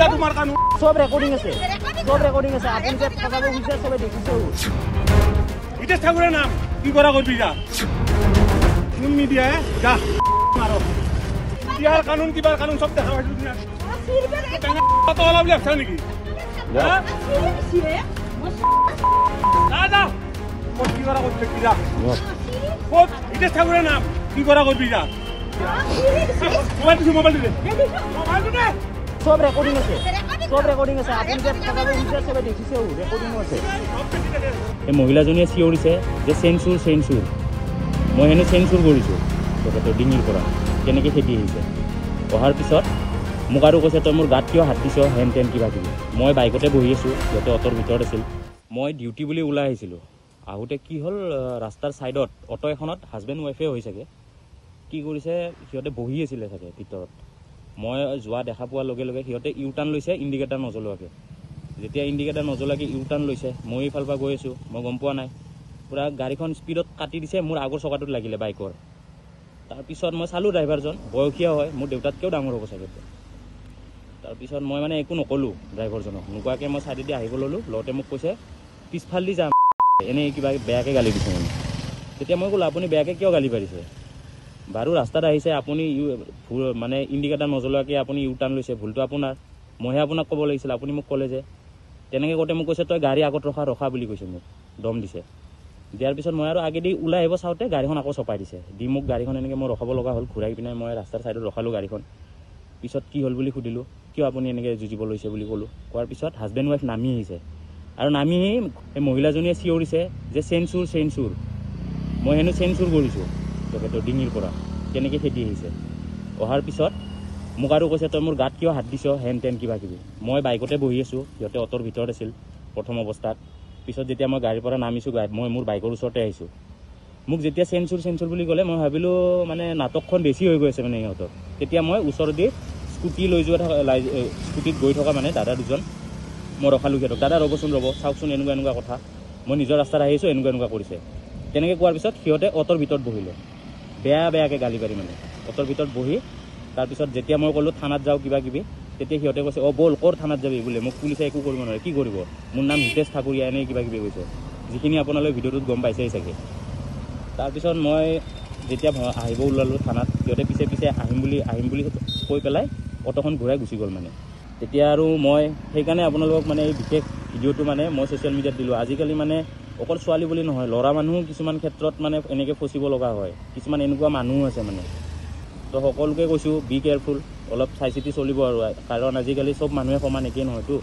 তোমার কানুন সব রেকর্ডিং আছে আপনি যে ঠকাবো বুঝে সবাই দেখিছে এটা ঠাকুরের নাম কি করা করবি যা কোন মিডিয়া যা মারো ইয়ার কানুন কিবার কানুন সব দেখা হইল না কত অলপ লেখা নাকি হ্যাঁ দাদা কোন কি করা করবি যা কোন এটা ঠাকুরের নাম কি করা করবি যা মোবাইল দে সব রেকর্ডিং আছে আপনি যে ঠকাবো বুঝে সবাই দেখিছে রেকর্ডিং আছে এই মহিলাজনীয়ে চিঞৰিছে যে চেঞ্চুৰ মই হেনো চেঞ্চুৰ কৰিছোঁ তেখেতৰ ডিঙিৰ পৰা কেনেকৈ খেদি আহিছে অহাৰ পিছত মোক আৰু কৈছে তই মোৰ গাত কিয় হাত দিছ হেন তেন কিবা কিবি মই বাইকতে বহি আছোঁ সিহঁতে অ'টোৰ ভিতৰত আছিল মই ডিউটি বুলি ওলাই আহিছিলোঁ আহোঁতে কি হ'ল ৰাস্তাৰ ছাইডত অ'টো এখনত হাজবেণ্ড ৱাইফে হৈ চাগে কি কৰিছে সিহঁতে বহি আছিলে চাগে ভিতৰত মই যোৱা দেখা পোৱাৰ লগে লগে সিহঁতে ইউ টাৰ্ণ লৈছে ইণ্ডিকেটাৰ নজ্বলোৱাকৈ যেতিয়া ইণ্ডিকেটাৰ নজ্বলাকৈ ইউ টাৰ্ণ লৈছে মই এইফালৰ পৰা গৈ আছোঁ মই গম পোৱা নাই পূৰা গাড়ীখন স্পীডত কাটি দিছে মোৰ আগৰ চকাটোত লাগিলে বাইকৰ তাৰপিছত মই চালোঁ ড্ৰাইভাৰজন বয়সীয়া হয় মোৰ দেউতাতকৈও ডাঙৰ হ'ব চাগে তাৰপিছত মই মানে একো নক'লোঁ ড্ৰাইভাৰজনক নোকোৱাকৈ মই চাইডেদি আহিব ল'লোঁ লওঁতে মোক কৈছে পিছফালেদি যাম এনেই কিবা বেয়াকৈ গালি দিছে মানে তেতিয়া মই ক'লোঁ আপুনি বেয়াকৈ কিয় গালি পাৰিছে বাৰু ৰাস্তাত আহিছে আপুনি মানে ইণ্ডিকেটাৰ নজ্বলোৱাকৈ আপুনি ইউ টাৰ্ণ লৈছে ভুলটো আপোনাৰ মইহে আপোনাক ক'ব লাগিছিল আপুনি মোক ক'লে যে তেনেকৈ কওঁতে মোক কৈছে তই গাড়ী আগত ৰখা বুলি কৈছে মোক দম দিছে দিয়াৰ পিছত মই আৰু আগেদি ওলাই আহিব চাওঁতে গাড়ীখন আকৌ চপাই দিছে দি মোক গাড়ীখন এনেকৈ মই ৰখাব লগা হ'ল ঘূৰাই পিনে মই ৰাস্তাৰ ছাইডত ৰখালোঁ গাড়ীখন পিছত কি হ'ল বুলি সুধিলোঁ কিয় আপুনি এনেকৈ যুঁজিব লৈছে বুলি ক'লোঁ কোৱাৰ পিছত হাজবেণ্ড ৱাইফ নামি আহিছে আৰু নামি আহি এই মহিলাজনীয়ে চিঞৰিছে যে চেঞ্চুৰ মই হেনো চেঞ্চুৰ কৰিছোঁ তেখেতৰ ডিঙিৰ পৰা কেনেকৈ খেদি আহিছে অহাৰ পিছত মোক আৰু কৈছে তই মোৰ গাত কিয় হাত দিছ হেন তেন কিবা কিবি মই বাইকতে বহি আছোঁ সিহঁতে অ'টোৰ ভিতৰত আছিল প্ৰথম অৱস্থাত পিছত যেতিয়া মই গাড়ীৰ পৰা নামিছোঁ মই মোৰ বাইকৰ ওচৰতে আহিছোঁ মোক যেতিয়া চেঞ্চুৰ বুলি ক'লে মই ভাবিলোঁ মানে নাটকখন বেছি হৈ গৈ আছে মানে সিহঁতৰ তেতিয়া মই ওচৰতে স্কুটি লৈ যোৱা স্কুটিত গৈ থকা মানে দাদা দুজন মই ৰখালোঁ সিহঁতক দাদা ৰ'ব চাওকচোন এনেকুৱা কথা মই নিজৰ ৰাস্তাত আহিছোঁ এনেকুৱা কৰিছে তেনেকৈ কোৱাৰ পিছত সিহঁতে অ'টোৰ ভিতৰত বহিলে বেয়াকৈ গালি পাৰি মানে অ'টোৰ ভিতৰত বহি তাৰপিছত যেতিয়া মই ক'লোঁ থানাত যাওঁ কিবা কিবি তেতিয়া সিহঁতে কৈছে ব'ল ক'ৰ থানাত যাবি বোলে মোক পুলিচে একো কৰিব নোৱাৰে কি কৰিব মোৰ নাম হিতেশ ঠাকুৰীয়া এনেই কিবা কিবি কৈছে যিখিনি আপোনালোকে ভিডিঅ'টোত গম পাইছেই চাগে তাৰপিছত মই যেতিয়া আহিব ওলালোঁ থানাত সিহঁতে পিছে আহিম বুলি কৈ পেলাই অ'টোখন ঘূৰাই গুচি গ'ল মানে তেতিয়া আৰু মই সেইকাৰণে আপোনালোকক মানে এই বিশেষ ভিডিঅ'টো মানে মই ছ'চিয়েল মিডিয়াত দিলোঁ আজিকালি মানে অকল ছোৱালী বুলি নহয় ল'ৰা মানুহো কিছুমান ক্ষেত্ৰত মানে এনেকৈ ফচিব লগা হয় কিছুমান এনেকুৱা মানুহো আছে মানে তো সকলোকে কৈছোঁ বি কেয়াৰফুল অলপ চাই চিতি চলিব আৰু কাৰণ আজিকালি চব মানুহে সমান একেই নহয়তো